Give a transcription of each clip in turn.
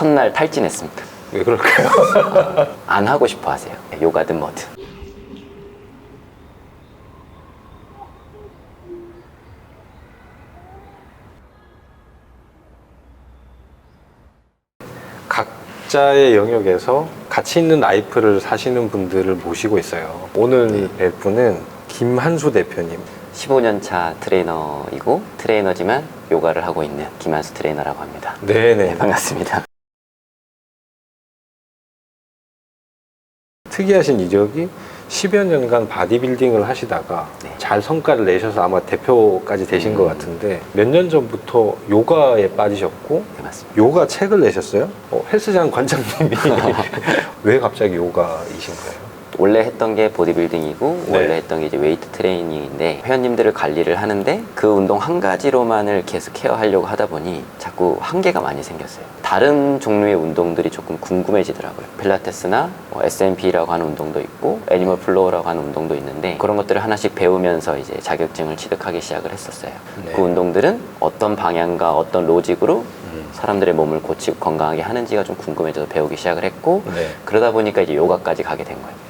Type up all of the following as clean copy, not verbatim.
첫날 탈진했습니다. 왜 그럴까요? 안 하고 싶어 하세요. 요가든 뭐든. 각자의 영역에서 가치 있는 라이프를 사시는 분들을 모시고 있어요. 오늘 뵐 분은 김한수 대표님. 15년 차 트레이너이고 트레이너지만 요가를 하고 있는 김한수 트레이너라고 합니다. 네네. 네, 반갑습니다. 특이하신 이력이 10여 년간 바디빌딩을 하시다가 네. 잘 성과를 내셔서 아마 대표까지 되신 것 같은데 몇 년 전부터 요가에 빠지셨고 네, 맞습니다. 요가 책을 내셨어요? 헬스장 관장님이 왜 갑자기 요가이신 거예요? 원래 했던 게 보디빌딩이고 네. 원래 했던 게 이제 웨이트 트레이닝인데 회원님들을 관리를 하는데 그 운동 한 가지로만을 계속 케어하려고 하다 보니 자꾸 한계가 많이 생겼어요. 다른 종류의 운동들이 조금 궁금해지더라고요. 필라테스나 SMP라고 하는 운동도 있고 애니멀 플로어라고 하는 운동도 있는데 그런 것들을 하나씩 배우면서 이제 자격증을 취득하기 시작을 했었어요. 네. 그 운동들은 어떤 방향과 어떤 로직으로 사람들의 몸을 고치고 건강하게 하는지가 좀 궁금해져서 배우기 시작을 했고 네. 그러다 보니까 이제 요가까지 가게 된 거예요.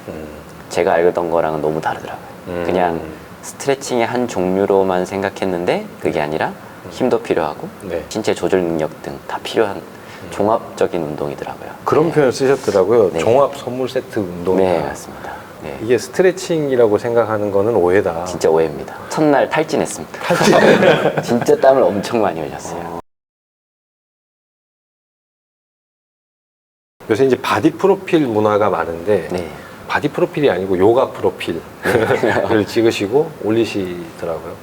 제가 알던 거랑은 너무 다르더라고요. 그냥 스트레칭의 한 종류로만 생각했는데 그게 아니라 힘도 필요하고 네. 신체 조절 능력 등 다 필요한 종합적인 운동이더라고요. 그런 네. 표현 쓰셨더라고요. 네. 종합 선물 세트 운동이다. 네, 맞습니다. 네. 이게 스트레칭이라고 생각하는 거는 오해다. 진짜 오해입니다. 첫날 탈진했습니다. 진짜 땀을 엄청 많이 흘렸어요. 요새 이제 바디 프로필 문화가 많은데 네. 바디 프로필이 아니고 요가 프로필을 찍으시고 올리시더라고요.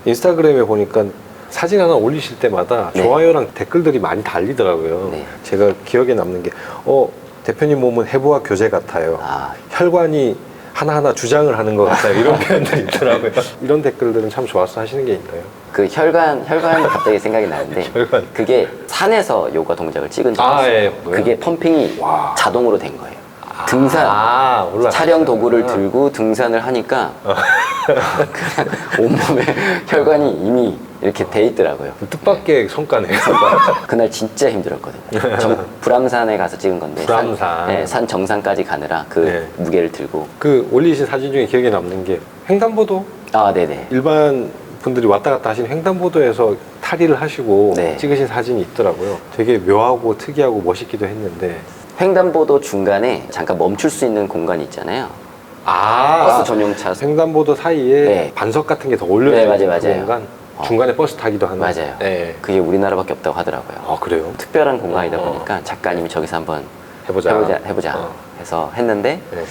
인스타그램에 보니까 사진 하나 올리실 때마다 네. 좋아요랑 댓글들이 많이 달리더라고요. 네. 제가 기억에 남는 게 대표님 몸은 해부학 교재 같아요. 아, 혈관이 하나하나 주장을 하는 것 같아요. 이런 표현들이 있더라고요. 이런 댓글들은 참 좋아서 하시는 게 있나요? 그 혈관도 갑자기 생각이 나는데 혈관. 그게 산에서 요가 동작을 찍은 적이 아, 있어요. 예. 뭐요? 그게 펌핑이 와. 자동으로 된 거예요. 등산, 올라가셨구나. 촬영 도구를 들고 등산을 하니까 그냥 온몸에 혈관이 이미 이렇게 돼 있더라고요. 뜻밖의 성과네요. 그날 진짜 힘들었거든요. 불암산에 가서 찍은 건데 불암산. 산 정상까지 가느라 그 네. 무게를 들고 그 올리신 사진 중에 기억에 남는 게 횡단보도 네네. 일반 분들이 왔다 갔다 하시는 횡단보도에서 탈의를 하시고 네. 찍으신 사진이 있더라고요. 되게 묘하고 특이하고 멋있기도 했는데 횡단보도 중간에 잠깐 멈출 수 있는 공간이 있잖아요. 버스 버스 전용차. 횡단보도 사이에 네. 반석 같은 게 더 올려져 네, 있는 맞아요. 공간 중간에 버스 타기도 하는 맞아요. 네. 그게 우리나라밖에 없다고 하더라고요. 그래요? 특별한 공간이다 보니까 작가님이 저기서 한번 해보자 해서 했는데 네.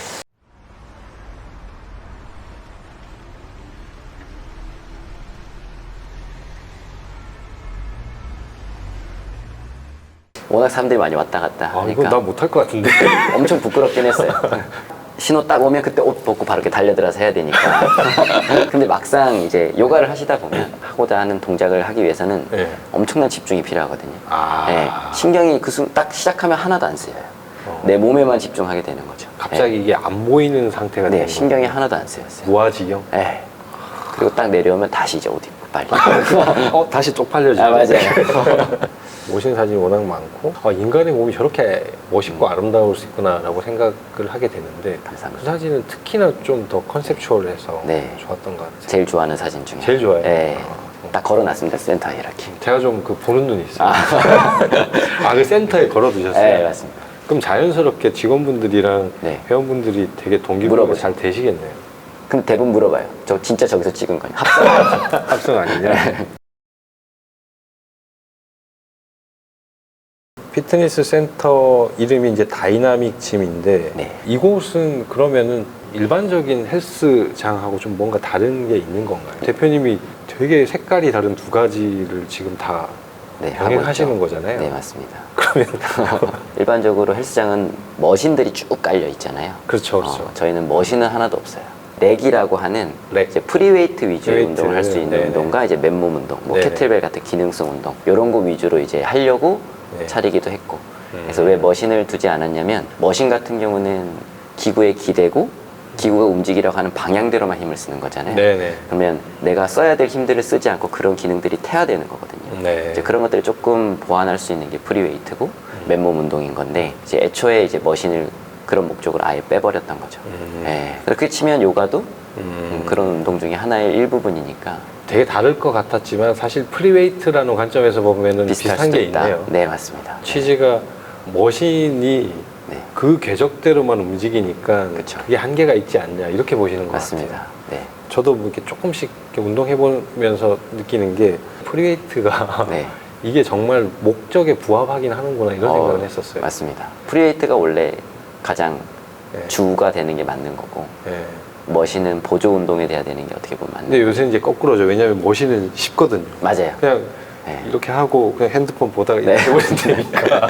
워낙 사람들이 많이 왔다 갔다 이거 하니까 나 못할 것 같은데. 엄청 부끄럽긴 했어요. 신호 딱 오면 그때 옷 벗고 바로 이렇게 달려들어서 해야 되니까. 근데 막상 이제 요가를 하시다 보면 하고자 하는 동작을 하기 위해서는 네. 엄청난 집중이 필요하거든요. 아. 네, 신경이 딱 시작하면 하나도 안 쓰여요. 내 몸에만 집중하게 되는 거죠. 갑자기 이게 안 보이는 상태가 네, 되는 신경이 거예요. 하나도 안 쓰였어요. 무아지경. 네. 그리고 딱 내려오면 다시 이제 옷 입고 빨리. 다시 쪽팔려지고. 맞아요. 모신 사진이 워낙 많고 인간의 몸이 저렇게 멋있고 아름다울 수 있구나라고 생각을 하게 되는데 감사합니다. 그 사진은 특히나 좀 더 컨셉추얼해서 네. 좋았던 것 같아요. 제일 좋아하는 사진 중에. 제일 좋아요? 네. 딱 걸어놨습니다. 센터 히에라키. 제가 좀 그 보는 눈이 있어요. 그 센터에 걸어두셨어요? 네, 맞습니다. 그럼 자연스럽게 직원분들이랑 네. 회원분들이 되게 동기부여가 물어보죠. 잘 되시겠네요. 근데 대부분 물어봐요. 저 진짜 저기서 찍은 거냐? 합성. 합성 아니냐? 피트니스 센터 이름이 이제 다이나믹 짐인데 네. 이곳은 그러면은 일반적인 헬스장하고 좀 뭔가 다른 게 있는 건가요? 대표님이 되게 색깔이 다른 두 가지를 지금 다 네, 병행하시는 하고 있죠. 거잖아요. 네, 맞습니다. 그러면 일반적으로 헬스장은 머신들이 쭉 깔려 있잖아요. 그렇죠, 그렇죠. 저희는 머신은 하나도 없어요. 렉이라고 하는 렉. 이제 프리웨이트 위주의 프리웨이트, 운동을 할 수 있는 네네. 운동과 이제 맨몸 운동, 뭐 네네. 캐틀벨 같은 기능성 운동 이런 거 위주로 이제 하려고 네. 차리기도 했고. 그래서 왜 머신을 두지 않았냐면 머신 같은 경우는 기구에 기대고 기구가 움직이려고 하는 방향대로만 힘을 쓰는 거잖아요. 네네. 그러면 내가 써야 될 힘들을 쓰지 않고 그런 기능들이 퇴화되는 거거든요. 네. 이제 그런 것들을 조금 보완할 수 있는 게 프리웨이트고 맨몸 운동인 건데 이제 애초에 이제 머신을 그런 목적으로 아예 빼버렸던 거죠. 예. 그렇게 치면 요가도 그런 운동 중에 하나의 일부분이니까 되게 다를 것 같았지만 사실 프리웨이트라는 관점에서 보면은 비슷할 비슷한 수도 게 있다. 있네요. 네, 맞습니다. 취지가 머신이 네. 그 궤적대로만 움직이니까 그쵸. 그게 한계가 있지 않냐 이렇게 보시는 것 맞습니다. 같아요. 네. 저도 뭐 이렇게 조금씩 이렇게 운동해보면서 느끼는 게 프리웨이트가 네. 이게 정말 목적에 부합하긴 하는구나 이런 생각을 했었어요. 맞습니다. 프리웨이트가 원래 가장 네. 주가 되는 게 맞는 거고 네. 머신은 보조 운동에 돼야 되는 게 어떻게 보면 맞는 근데 요새 이제 거꾸로죠. 왜냐하면 머신은 쉽거든요. 맞아요. 그냥 네. 이렇게 하고 그냥 핸드폰 보다가 네. 이렇게 해보시면 되니까.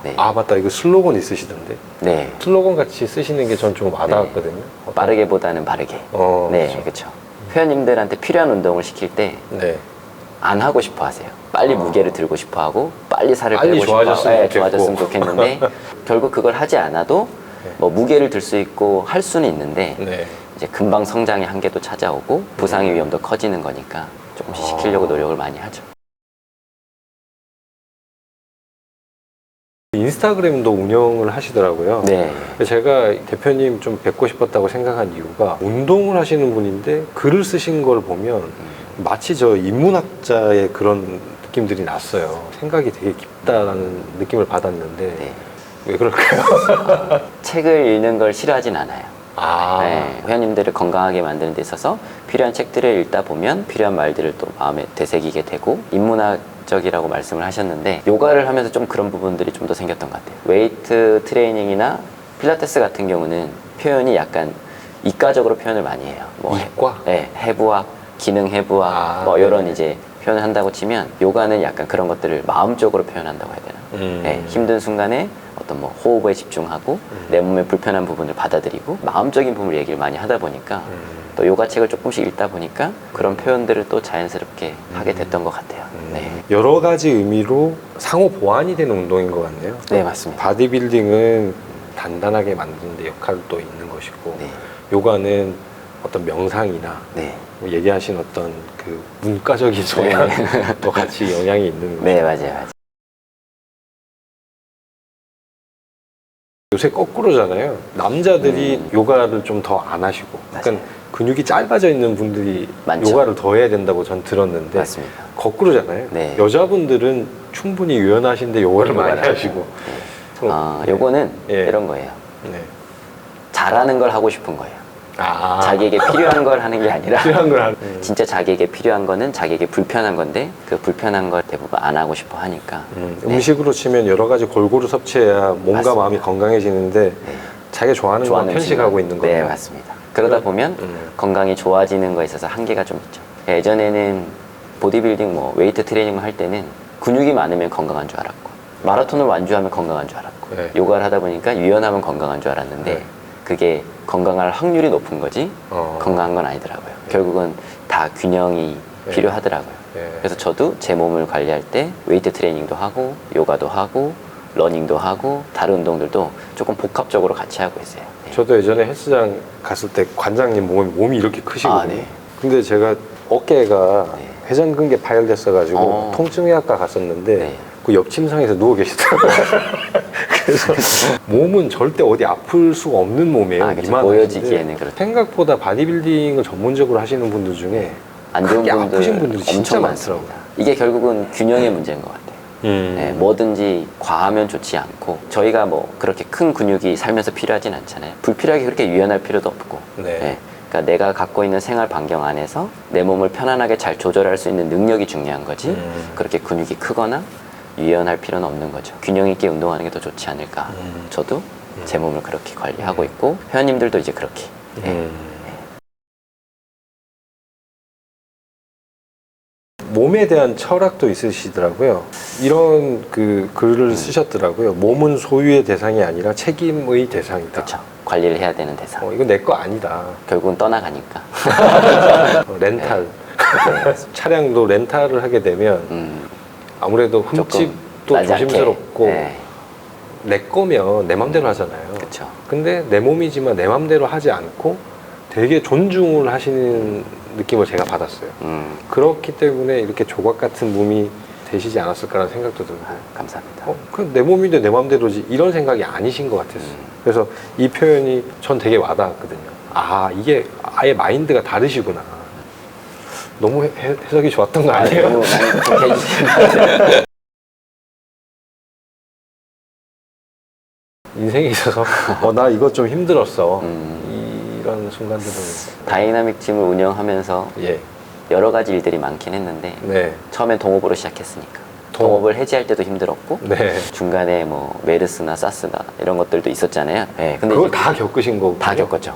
네. 아 맞다, 이거 슬로건 있으시던데. 네. 슬로건 같이 쓰시는 게 전 좀 와닿았거든요. 빠르게보다는 바르게. 네, 그렇죠. 그렇죠. 회원님들한테 필요한 운동을 시킬 때 안 네. 하고 싶어 하세요. 빨리 무게를 들고 싶어 하고 빨리 살을 빨리 빼고 싶어 하고 좋아졌으면 좋겠고. 좋아졌으면 좋겠는데 결국 그걸 하지 않아도 뭐 무게를 들 수 있고 할 수는 있는데 네. 이제 금방 성장의 한계도 찾아오고 부상의 위험도 커지는 거니까 조금씩 시키려고 노력을 많이 하죠. 인스타그램도 운영을 하시더라고요. 네. 제가 대표님 좀 뵙고 싶었다고 생각한 이유가 운동을 하시는 분인데 글을 쓰신 걸 보면 마치 저 인문학자의 그런 느낌들이 났어요. 생각이 되게 깊다라는 느낌을 받았는데 네. 왜 그럴까요? 책을 읽는 걸 싫어하진 않아요. 아, 네, 회원님들을 건강하게 만드는 데 있어서 필요한 책들을 읽다 보면 필요한 말들을 또 마음에 되새기게 되고 인문학적이라고 말씀을 하셨는데 요가를 하면서 좀 그런 부분들이 좀 더 생겼던 것 같아요. 웨이트 트레이닝이나 필라테스 같은 경우는 표현이 약간 이과적으로 표현을 많이 해요. 뭐 이과? 네, 해부학, 기능 해부학 뭐 네네. 이런 이제 표현을 한다고 치면 요가는 약간 그런 것들을 마음적으로 표현한다고 해야 되나? 네, 힘든 순간에 어떤 뭐 호흡에 집중하고 내 몸의 불편한 부분을 받아들이고 마음적인 부분을 얘기를 많이 하다 보니까 또 요가 책을 조금씩 읽다 보니까 그런 표현들을 또 자연스럽게 하게 됐던 것 같아요. 네. 여러 가지 의미로 상호 보완이 되는 운동인 것 같네요. 네, 맞습니다. 바디빌딩은 단단하게 만드는 데 역할도 있는 것이고 네. 요가는 어떤 명상이나 네. 뭐 얘기하신 어떤 그 문과적인 성향도 같이 영향이 있는 네, 거죠. 맞아요. 맞아요. 요새 거꾸로잖아요. 남자들이 요가를 좀 더 안 하시고 약간 맞아요. 근육이 짧아져 있는 분들이 많죠. 요가를 더 해야 된다고 전 들었는데 맞습니다. 거꾸로잖아요. 네. 여자분들은 충분히 유연하신데 요가를 많이 하시고 요거는 예. 이런 거예요. 네. 잘하는 걸 하고 싶은 거예요. 아, 자기에게 필요한 걸 하는 게 아니라 필요한 걸 하는. 진짜 자기에게 필요한 거는 자기에게 불편한 건데 그 불편한 걸 대부분 안 하고 싶어 하니까 네. 음식으로 치면 여러 가지 골고루 섭취해야 몸과 맞습니다. 마음이 건강해지는데 네. 자기가 좋아하는 걸 편식하고 음식은- 있는 거예요. 네, 맞습니다. 그러다 보면 음. 건강이 좋아지는 거에 있어서 한계가 좀 있죠. 예전에는 보디빌딩 뭐 웨이트 트레이닝 할 때는 근육이 많으면 건강한 줄 알았고 마라톤을 완주하면 건강한 줄 알았고 네. 요가를 하다 보니까 유연하면 건강한 줄 알았는데 네. 그게 건강할 확률이 높은 거지 건강한 건 아니더라고요. 결국은 다 균형이 네. 필요하더라고요. 네. 그래서 저도 제 몸을 관리할 때 웨이트 트레이닝도 하고 요가도 하고 러닝도 하고 다른 운동들도 조금 복합적으로 같이 하고 있어요. 네. 저도 예전에 헬스장 갔을 때 관장님 몸이 이렇게 크시거든요. 아, 네. 근데 제가 어깨가 네. 회전근개 파열됐어가지고 통증의학과 갔었는데 네. 그 옆 침상에서 누워 계시더라고요. 그래서 몸은 절대 어디 아플 수가 없는 몸이에요. 그렇죠. 이만하신데 보여지기에는 그렇죠. 생각보다 바디빌딩을 전문적으로 하시는 분들 중에 안 좋은 크게 분들 아프신 분들이 진짜 엄청 많더라고요. 많습니다. 이게 결국은 균형의 문제인 것 같아요. 네, 뭐든지 과하면 좋지 않고 저희가 뭐 그렇게 큰 근육이 살면서 필요하진 않잖아요. 불필요하게 그렇게 유연할 필요도 없고 네. 그러니까 내가 갖고 있는 생활 반경 안에서 내 몸을 편안하게 잘 조절할 수 있는 능력이 중요한 거지 그렇게 근육이 크거나 유연할 필요는 없는 거죠. 균형 있게 운동하는 게 더 좋지 않을까. 저도 제 몸을 그렇게 관리하고 있고 회원님들도 이제 그렇게 몸에 대한 철학도 있으시더라고요. 이런 그 글을 쓰셨더라고요. 몸은 소유의 대상이 아니라 책임의 대상이다. 그렇죠. 관리를 해야 되는 대상. 이건 내 거 아니다. 결국은 떠나가니까. 렌탈. 네. 차량도 렌탈을 하게 되면 아무래도 흠집도 나지 않게. 조심스럽고 네. 내 거면 내 맘대로 하잖아요. 그렇죠. 근데 내 몸이지만 내 맘대로 하지 않고 되게 존중을 하시는 느낌을 제가 받았어요. 그렇기 때문에 이렇게 조각 같은 몸이 되시지 않았을까라는 생각도 들고 감사합니다. 그럼 내 몸인데 내 마음대로지 이런 생각이 아니신 것 같았어요. 그래서 이 표현이 전 되게 와닿았거든요. 아, 이게 아예 마인드가 다르시구나. 너무 해석이 좋았던 거 아니에요? 너무 많이 좋게 해주시는 것 같아요. 인생에 있어서 나 이거 좀 힘들었어. 이런 순간들은 다이나믹 팀을 운영하면서 예, 여러 가지 일들이 많긴 했는데 네, 처음엔 동업으로 시작했으니까 동업. 동업을 해지할 때도 힘들었고 네. 중간에 뭐 메르스나 사스나 이런 것들도 있었잖아요. 네, 근데 그걸 이제 다 겪으신 거고 다 겪었죠.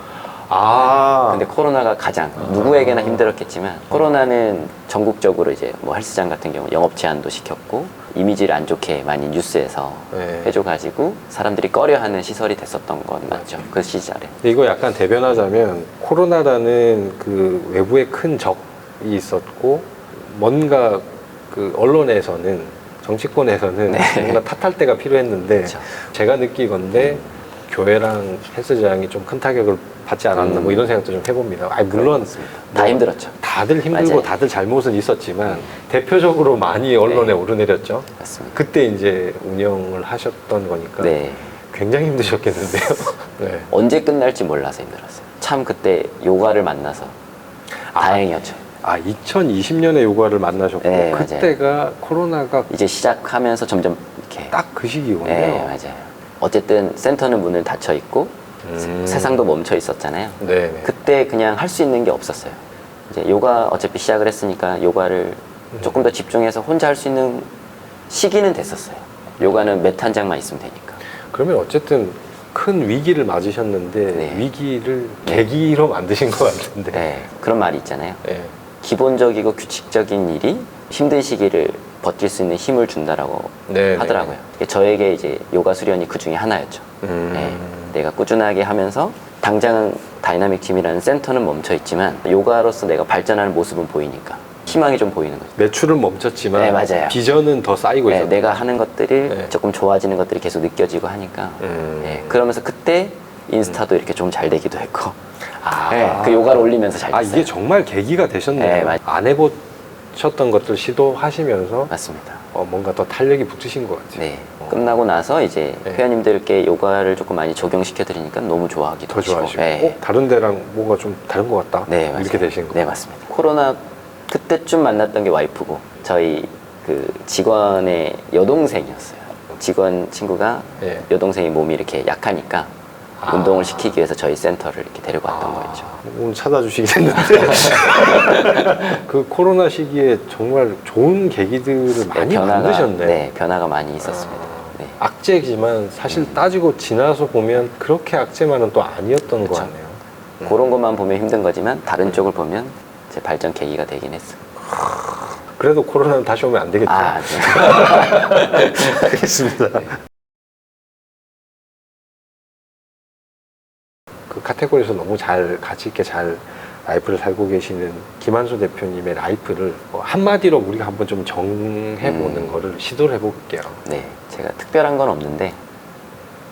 아, 근데 코로나가 가장 누구에게나 힘들었겠지만 코로나는 전국적으로 이제 뭐 헬스장 같은 경우 영업 제한도 시켰고 이미지를 안 좋게 많이 뉴스에서 네. 해줘가지고 사람들이 꺼려하는 시설이 됐었던 건 맞죠. 그 시절에. 근데 이거 약간 대변하자면 코로나라는 그 외부의 큰 적이 있었고 뭔가 그 언론에서는 정치권에서는 네. 뭔가 탓할 때가 필요했는데 그렇죠. 제가 느끼건데 교회랑 헬스장이 좀 큰 타격을 받지 않았나 뭐 이런 생각도 좀 해봅니다. 아니, 물론 다 힘들었죠. 다들 힘들고 맞아요. 다들 잘못은 있었지만 대표적으로 많이 언론에 네. 오르내렸죠. 맞습니다. 그때 이제 운영을 하셨던 거니까 네. 굉장히 힘드셨겠는데요. 네. 언제 끝날지 몰라서 힘들었어요. 참 그때 요가를 만나서 다행이었죠. 아, 2020년에 요가를 만나셨고 네, 그때가 코로나가 이제 시작하면서 점점 이렇게 딱 그 시기군요. 네, 맞아요. 어쨌든 센터는 문을 닫혀 있고 세상도 멈춰 있었잖아요. 네. 그때 그냥 할 수 있는 게 없었어요. 이제 요가 어차피 시작을 했으니까 요가를 조금 더 집중해서 혼자 할 수 있는 시기는 됐었어요. 요가는 매트 한 장만 있으면 되니까. 그러면 어쨌든 큰 위기를 맞으셨는데 네. 위기를 네. 계기로 만드신 것 같은데. 네, 그런 말이 있잖아요. 네. 기본적이고 규칙적인 일이 힘든 시기를 버틸 수 있는 힘을 준다라고 네, 하더라고요. 저에게 이제 요가 수련이 그 중에 하나였죠. 네, 내가 꾸준하게 하면서 당장은 다이나믹 팀이라는 센터는 멈춰 있지만 요가로서 내가 발전하는 모습은 보이니까 희망이 좀 보이는 거죠. 매출은 멈췄지만 네, 맞아요. 비전은 더 쌓이고 네, 있었다. 내가 하는 것들이 네. 조금 좋아지는 것들이 계속 느껴지고 하니까 네, 그러면서 그때 인스타도 이렇게 좀 잘 되기도 했고 아, 네, 그 요가를 올리면서 잘 됐어요. 이게 정말 계기가 되셨네요. 네, 맞- 안 해보셨던 것들 시도하시면서 맞습니다. 뭔가 더 탄력이 붙으신 것 같아요. 네. 끝나고 나서 이제 네. 회원님들께 요가를 조금 많이 적용시켜 드리니까 너무 좋아하기도 더 하시고. 좋아하시고 네. 다른 데랑 뭔가 좀 다른 것 같다. 네, 맞아요. 이렇게 되신 거. 네, 맞습니다. 코로나 그때쯤 만났던 게 와이프고 저희 그 직원의 여동생이었어요. 직원 친구가 네. 여동생이 몸이 이렇게 약하니까 아. 운동을 시키기 위해서 저희 센터를 이렇게 데리고 왔던 거였죠. 오늘 찾아주시게 됐는데 그 코로나 시기에 정말 좋은 계기들을 많이 만드셨네. 네, 변화가 많이 있었습니다. 네. 악재지만 사실 따지고 지나서 보면 그렇게 악재만은 또 아니었던 것 그쵸. 같네요. 그런 것만 보면 힘든 거지만 다른 쪽을 보면 제 발전 계기가 되긴 했어요. 그래도 코로나는 다시 오면 안 되겠죠. 아, 네. 알겠습니다. 그 카테고리에서 너무 잘 가치 있게 잘 라이프를 살고 계시는 김한수 대표님의 라이프를 한마디로 우리가 한번 좀 정해보는 거를 시도를 해볼게요. 네, 제가 특별한 건 없는데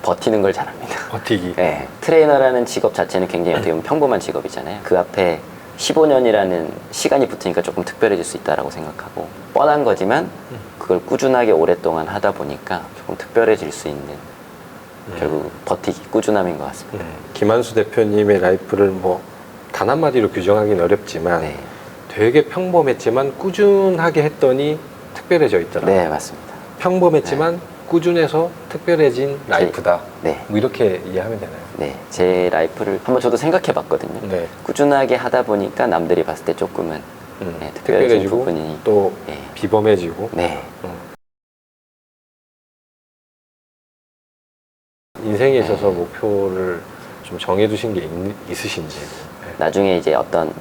버티는 걸 잘합니다. 버티기. 네, 트레이너라는 직업 자체는 굉장히 어떻게 보면 평범한 직업이잖아요. 그 앞에 15년이라는 시간이 붙으니까 조금 특별해질 수 있다고 생각하고 뻔한 거지만 그걸 꾸준하게 오랫동안 하다 보니까 조금 특별해질 수 있는 결국 버티기, 꾸준함인 것 같습니다. 김한수 대표님의 라이프를 뭐 단 한마디로 규정하기는 어렵지만 네, 되게 평범했지만 꾸준하게 했더니 특별해져 있더라. 네 맞습니다. 평범했지만 꾸준해서 특별해진 라이프다. 네, 뭐 이렇게 이해하면 되나요? 네, 제 라이프를 한번 저도 생각해 봤거든요. 네. 꾸준하게 하다 보니까 남들이 봤을 때 조금은 네, 특별해진 특별해지고 부분이 또 네, 비범해지고 네, 인생에 있어서 목표를 좀 정해두신 게 있으신지. 나중에 이제 어떤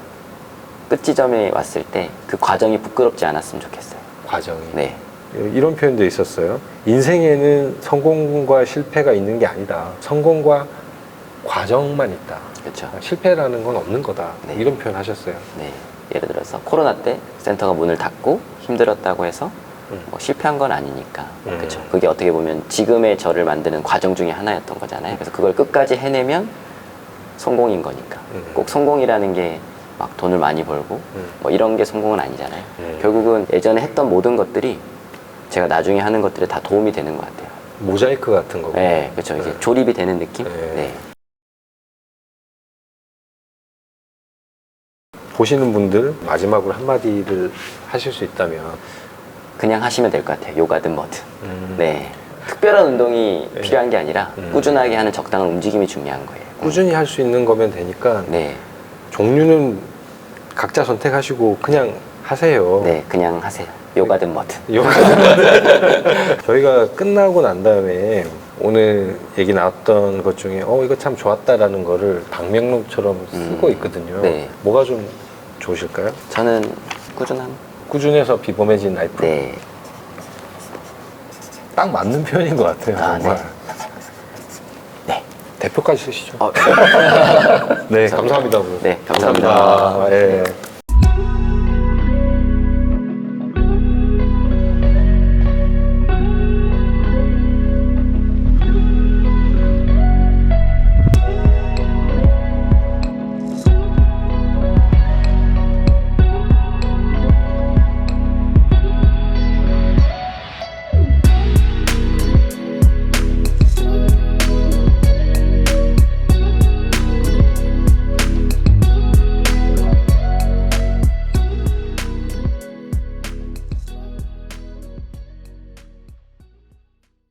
끝지점에 왔을 때 그 과정이 부끄럽지 않았으면 좋겠어요. 과정이. 네, 이런 표현도 있었어요. 인생에는 성공과 실패가 있는 게 아니다. 성공과 과정만 있다. 그렇죠. 실패라는 건 없는 거다. 네. 이런 표현 하셨어요. 네, 예를 들어서 코로나 때 센터가 문을 닫고 힘들었다고 해서 뭐 실패한 건 아니니까 그렇죠. 그게 어떻게 보면 지금의 저를 만드는 과정 중에 하나였던 거잖아요. 그래서 그걸 끝까지 해내면 성공인 거니까 꼭 성공이라는 게 막 돈을 많이 벌고 뭐 이런 게 성공은 아니잖아요. 결국은 예전에 했던 모든 것들이 제가 나중에 하는 것들에 다 도움이 되는 것 같아요. 모자이크 같은 거고. 네, 그렇죠. 이게 네. 조립이 되는 느낌? 네. 네. 보시는 분들 마지막으로 한마디를 하실 수 있다면. 그냥 하시면 될 것 같아요. 요가든 뭐든. 네. 특별한 운동이 네. 필요한 게 아니라 꾸준하게 하는 적당한 움직임이 중요한 거예요. 꾸준히 할 수 있는 거면 되니까 네. 종류는 각자 선택하시고 그냥 하세요. 네, 그냥 하세요. 요가든 뭐든. 저희가 끝나고 난 다음에 오늘 얘기 나왔던 것 중에 이거 참 좋았다라는 거를 방명록처럼 쓰고 있거든요. 네. 뭐가 좀 좋으실까요? 저는 꾸준함. 꾸준해서 비범해진 라이프. 네. 딱 맞는 표현인 것 같아요. 아, 정말. 네. 대표까지 쓰시죠. 어, 네, 감사합니다. 오늘. 네, 감사합니다. 예.